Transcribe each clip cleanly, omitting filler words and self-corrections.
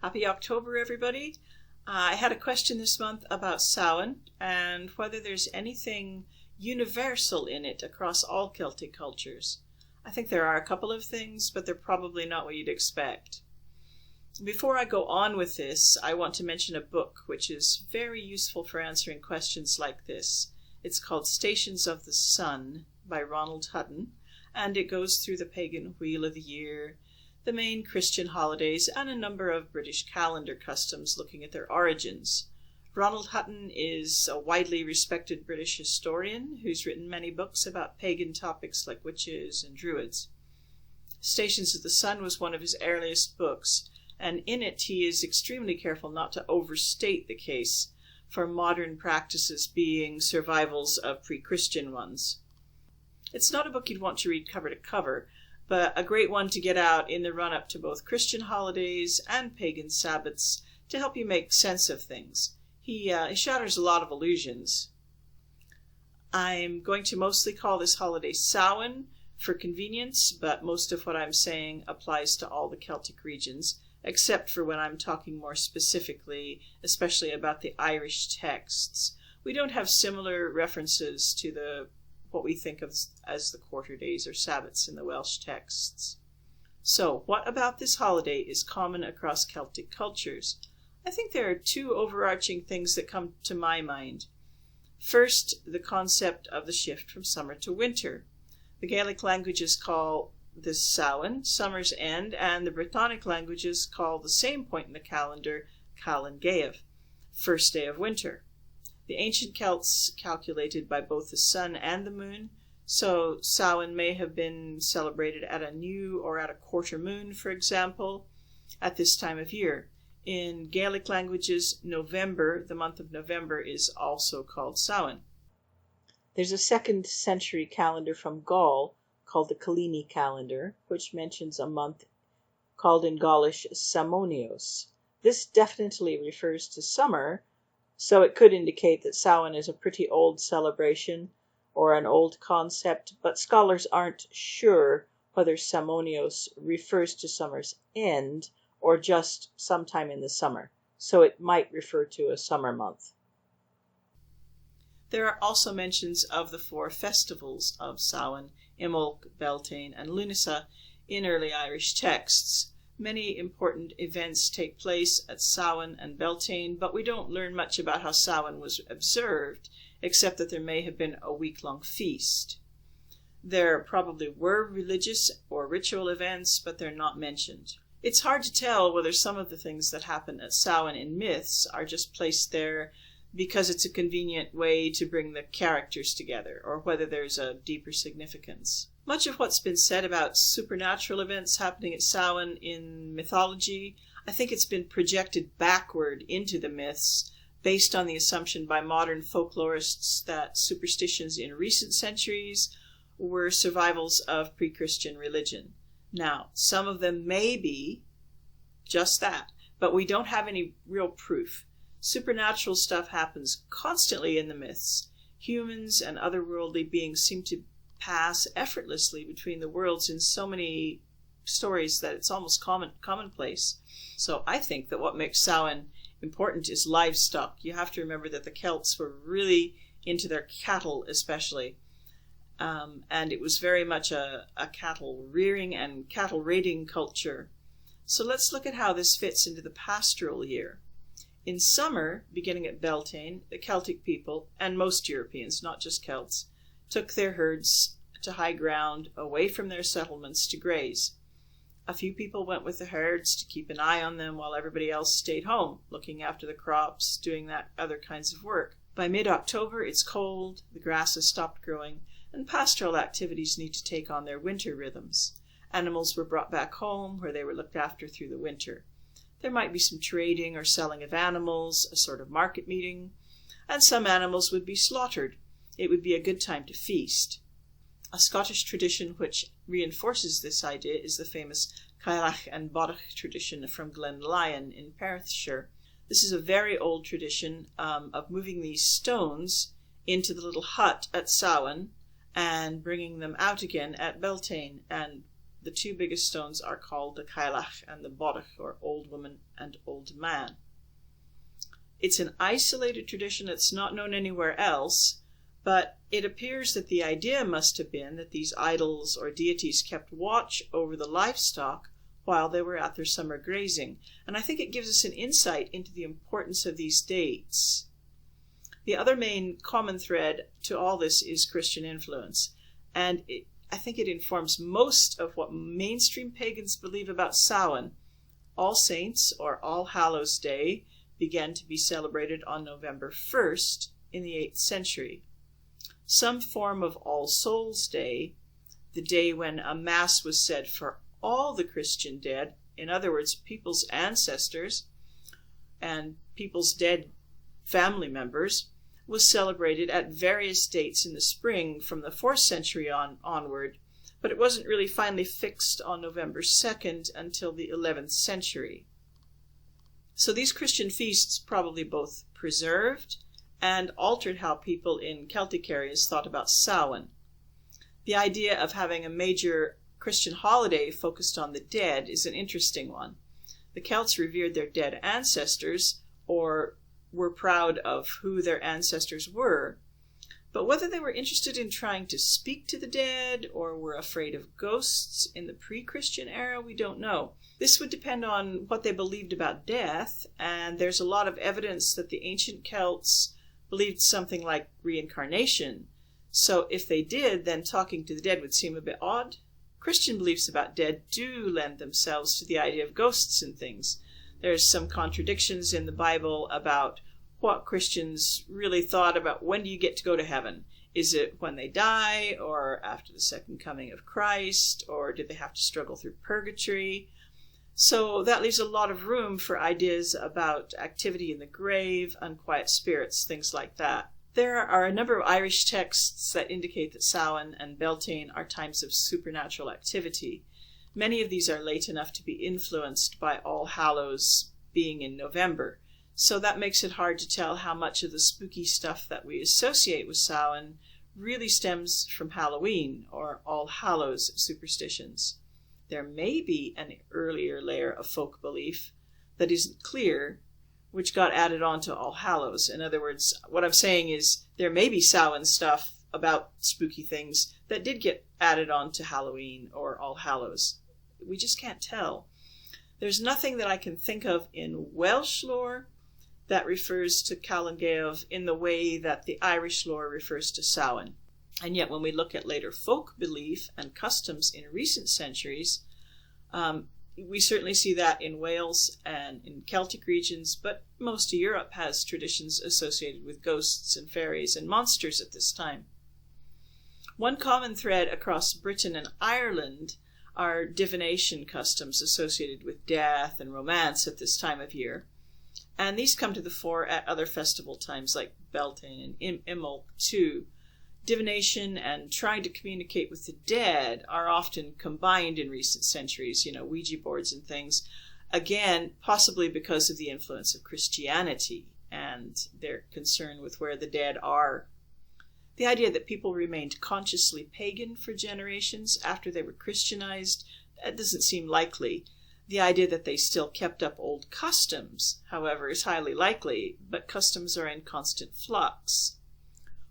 Happy October, everybody. I had a question this month about Samhain and whether there's anything universal in it across all Celtic cultures. I think there are a couple of things, but they're probably not what you'd expect. Before I go on with this, I want to mention a book which is very useful for answering questions like this. It's called Stations of the Sun by Ronald Hutton, and it goes through the pagan wheel of the year, the main Christian holidays, and a number of British calendar customs looking at their origins. Ronald Hutton is a widely respected British historian who's written many books about pagan topics like witches and druids. Stations of the Sun was one of his earliest books, and in it he is extremely careful not to overstate the case for modern practices being survivals of pre-Christian ones. It's not a book you'd want to read cover to cover, but a great one to get out in the run-up to both Christian holidays and pagan Sabbaths to help you make sense of things. He shatters a lot of illusions. I'm going to mostly call this holiday Samhain for convenience, but most of what I'm saying applies to all the Celtic regions, except for when I'm talking more specifically, especially about the Irish texts. We don't have similar references to what we think of as the quarter days or Sabbaths in the Welsh texts. So, what about this holiday is common across Celtic cultures? I think there are two overarching things that come to my mind. First, the concept of the shift from summer to winter. The Gaelic languages call this Samhain, summer's end, and the Brittonic languages call the same point in the calendar Calan Gaeaf, first day of winter. The ancient Celts calculated by both the sun and the moon, so Samhain may have been celebrated at a new or at a quarter moon, for example, at this time of year. In Gaelic languages, November, the month of November, is also called Samhain. There's a 2nd century calendar from Gaul called the Coligny calendar, which mentions a month called in Gaulish Samonios. This definitely refers to summer, so it could indicate that Samhain is a pretty old celebration or an old concept, but scholars aren't sure whether Samonios refers to summer's end or just sometime in the summer, so it might refer to a summer month. There are also mentions of the 4 festivals of Samhain, Imbolc, Beltane, and Lunasa, in early Irish texts. Many important events take place at Samhain and Beltane, but we don't learn much about how Samhain was observed, except that there may have been a week-long feast. There probably were religious or ritual events, but they're not mentioned. It's hard to tell whether some of the things that happen at Samhain in myths are just placed there because it's a convenient way to bring the characters together, or whether there's a deeper significance. Much of what's been said about supernatural events happening at Samhain in mythology, I think it's been projected backward into the myths based on the assumption by modern folklorists that superstitions in recent centuries were survivals of pre-Christian religion. Now, some of them may be just that, but we don't have any real proof. Supernatural stuff happens constantly in the myths. Humans and otherworldly beings seem to pass effortlessly between the worlds in so many stories that it's almost commonplace. So I think that what makes Samhain important is livestock. You have to remember that the Celts were really into their cattle especially. And it was very much a cattle rearing and cattle raiding culture. So let's look at how this fits into the pastoral year. In summer, beginning at Beltane, the Celtic people, and most Europeans, not just Celts, took their herds to high ground away from their settlements to graze. A few people went with the herds to keep an eye on them while everybody else stayed home, looking after the crops, doing that other kinds of work. By mid-October, it's cold, the grass has stopped growing, and pastoral activities need to take on their winter rhythms. Animals were brought back home, where they were looked after through the winter. There might be some trading or selling of animals, a sort of market meeting, and some animals would be slaughtered. It would be a good time to feast. A Scottish tradition which reinforces this idea is the famous Tigh and Bodach tradition from Glen Lyon in Perthshire. This is a very old tradition of moving these stones into the little hut at Samhain and bringing them out again at Beltane. And the two biggest stones are called the Cailleach and the Bodach, or Old Woman and Old Man. It's an isolated tradition that's not known anywhere else, but it appears that the idea must have been that these idols or deities kept watch over the livestock while they were at their summer grazing. And I think it gives us an insight into the importance of these dates. The other main common thread to all this is Christian influence, and I think it informs most of what mainstream pagans believe about Samhain. All Saints, or All Hallows Day, began to be celebrated on November 1st in the 8th century. Some form of All Souls Day, the day when a Mass was said for all the Christian dead, in other words, people's ancestors and people's dead family members, was celebrated at various dates in the spring from the 4th century onward, but it wasn't really finally fixed on November 2nd until the 11th century. So these Christian feasts probably both preserved and altered how people in Celtic areas thought about Samhain. The idea of having a major Christian holiday focused on the dead is an interesting one. The Celts revered their dead ancestors, or were proud of who their ancestors were, but whether they were interested in trying to speak to the dead or were afraid of ghosts in the pre-Christian era, we don't know. This would depend on what they believed about death, and there's a lot of evidence that the ancient Celts believed something like reincarnation. So if they did, then talking to the dead would seem a bit odd. Christian beliefs about dead do lend themselves to the idea of ghosts and things. There's some contradictions in the Bible about what Christians really thought about when do you get to go to heaven. Is it when they die, or after the second coming of Christ, or did they have to struggle through purgatory? So that leaves a lot of room for ideas about activity in the grave, unquiet spirits, things like that. There are a number of Irish texts that indicate that Samhain and Beltane are times of supernatural activity. Many of these are late enough to be influenced by All Hallows being in November, so that makes it hard to tell how much of the spooky stuff that we associate with Samhain really stems from Halloween or All Hallows superstitions. There may be an earlier layer of folk belief that isn't clear, which got added on to All Hallows. In other words, what I'm saying is there may be Samhain stuff about spooky things that did get added on to Halloween or All Hallows. We just can't tell. There's nothing that I can think of in Welsh lore that refers to Calan Gaeaf in the way that the Irish lore refers to Samhain. And yet when we look at later folk belief and customs in recent centuries, we certainly see that in Wales and in Celtic regions, but most of Europe has traditions associated with ghosts and fairies and monsters at this time. One common thread across Britain and Ireland are divination customs associated with death and romance at this time of year. And these come to the fore at other festival times like Beltane and Imbolc too. Divination and trying to communicate with the dead are often combined in recent centuries, Ouija boards and things. Again, possibly because of the influence of Christianity and their concern with where the dead are. The idea that people remained consciously pagan for generations after they were Christianized, that doesn't seem likely. The idea that they still kept up old customs, however, is highly likely, but customs are in constant flux.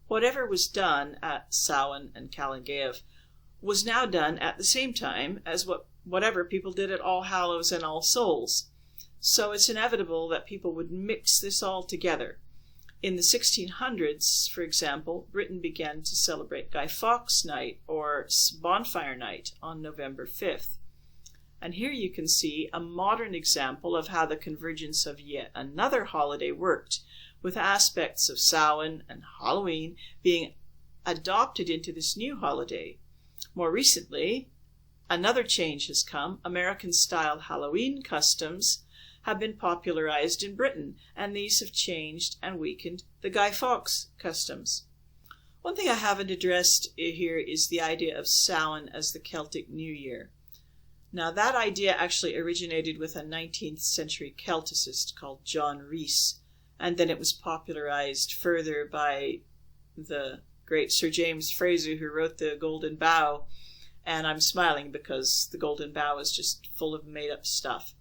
Whatever was done at Samhain and Calan Gaeaf was now done at the same time as whatever people did at All Hallows and All Souls. So it's inevitable that people would mix this all together. In the 1600s, for example, Britain began to celebrate Guy Fawkes Night or Bonfire Night on November 5th. And here you can see a modern example of how the convergence of yet another holiday worked, with aspects of Samhain and Halloween being adopted into this new holiday. More recently, another change has come. American-style Halloween customs have been popularized in Britain, and these have changed and weakened the Guy Fawkes customs. One thing I haven't addressed here is the idea of Samhain as the Celtic New Year. Now, that idea actually originated with a 19th century Celticist called John Rhys, and then it was popularized further by the great Sir James Frazer, who wrote The Golden Bough, And I'm smiling because the Golden Bough is just full of made-up stuff.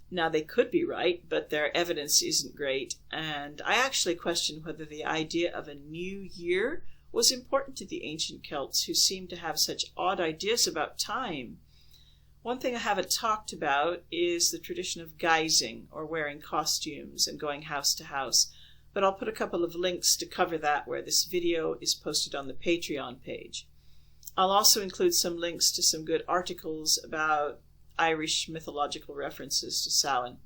Now, they could be right, but their evidence isn't great, and I actually question whether the idea of a new year was important to the ancient Celts, who seemed to have such odd ideas about time. One thing I haven't talked about is the tradition of guising, or wearing costumes and going house to house, but I'll put a couple of links to cover that where this video is posted on the Patreon page. I'll also include some links to some good articles about Irish mythological references to Samhain.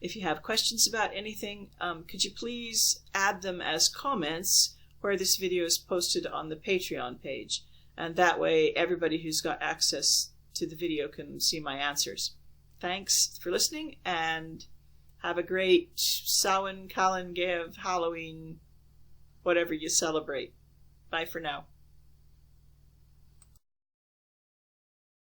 If you have questions about anything, could you please add them as comments where this video is posted on the Patreon page, and that way everybody who's got access to the video can see my answers. Thanks for listening, and have a great Samhain, Callan, Gav, Halloween, whatever you celebrate. Bye for now.